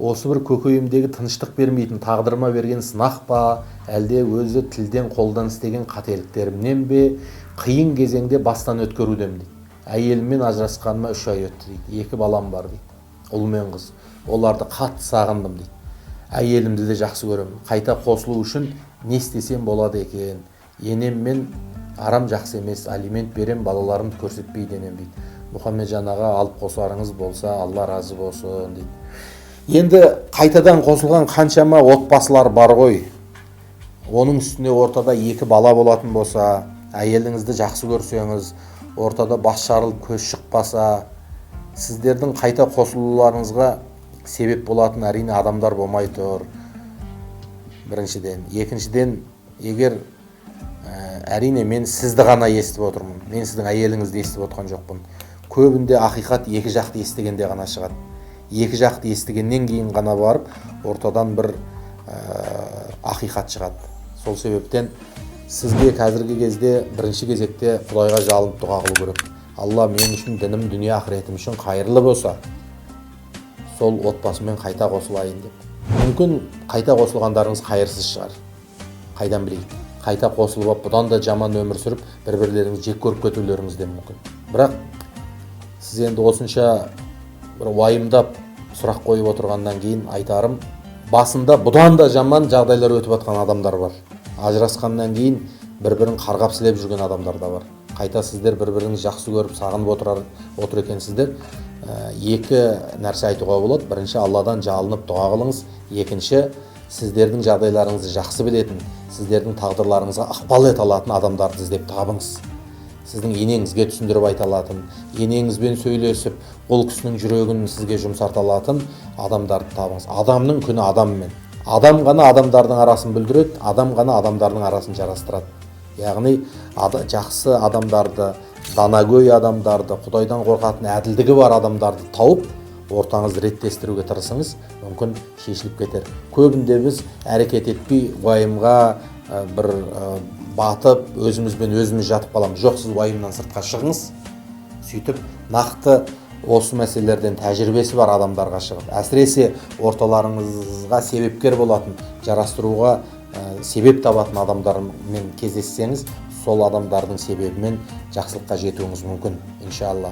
осы бір көкейімдегі тыныштық бермейтін тағдырыма берген сынақ па, әлде өзі тілден қолдан істеген қателіктерімнен бе, қиын кезеңде бастан өткерудем дейді. Әйеліммен ажырасқаныма 3 ай өтті дейді. 2 балам бар дейді. Ұл мен қыз. Оларды қатты сағындым дейді. Әйелімді де жақсы көремін. Қайта қосылу үшін не істесем болады екен? Енеммен арам жақсы емес, алимент берем, балаларымды көрсетпей денем дейді. Мұхаммеджан аға, алып қосарыңыз болса, Алла разы болсын дейді. Енді қайтадан қосылған қаншама отбасылар бар ғой. Оның үстіне ортада 2 бала болатын болса, әйеліңізді жақсы көрсеңіз, ортада бас жарылып көз шықпаса, сіздердің қайта қосылуларыңызға себеп болатын әрине адамдар болмай тұр. Біріншіден. Екіншіден, егер әрине мен сізді ғана естіп отырмын. Мен сіздің әйеліңізді естіп отырған жоқпын. Көбінде ақиқат 2 жақты естігенде ғана шығады. 2 жақты естігеннен кейін ғана барып, ортадан бір ақиқат шығады. Сол себептен сізге қазіргі кезде бірінші кезекте Құдайға жалынып дұға қылу керек. Алла мен үшін дінім, дүние ақыретім үшін қайырлы болса, сол отбасымен қайта қосылайын деп. Мүмкін қайта қосылғандарыңыз қайырсыз шығар. Қайдан білейік? Қайта қосылып, бұдан да жаман өмір сүріп, бір-бірлеріңізді жек көріп кетулеріңіз де мүмкін. Бірақ сіз енді осынша бір уайымдап сұрақ қойып отырғаннан кейін айтарым, басында бұдан да жаман жағдайлар өтіп жатқан адамдар бар. Ажырасқаннан кейін бір-бірін қарғап сілеп жүрген адамдар да бар. Қайта сіздер бір-біріңізді жақсы көріп сағынып отыр екенсіздер. 2 нәрсе айтуға болады. Бірінші, Алладан жалынып дұға қылыңыз. Екінші, сіздердің жағдайларыңызды жақсы білетін, сіздердің тағдырларыңызға ықпал ете алатын адамдарды іздеп табыңыз. Сіздің енеңізге түсіндіріп айта алатын, енеңізбен сөйлесіп, ол кісінің жүрегін сізге жұмсарта алатын адамдарды табыңыз. Адамның күні адаммен. Адам ғана адамдардың арасын бүлдіреді, адам ғана адамдардың арасын жарастырады. Яғни жақсы адамдарды, данагөй адамдарды, Құдайдан қорқатын, әділдігі бар адамдарды тауып, ортаңызды реттестіруге тырысыңыз, мүмкін шешіліп кетер. Көбінде біз әрекет етпей, уайымға бір батып, өзімізбен өзіміз жатып қаламыз. Жоқ, сіз уайымнан сыртқа шығыңыз. Сөйтіп, нақты осы мәселелерден тәжірибесі бар адамдарға шығып, әсіресе орталарыңызға себепкер болатын, жарастыруға себеп табатын адамдармен кездессеңіз, сол адамдардың себебімен жақсылыққа жетуіңіз мүмкін, иншалла.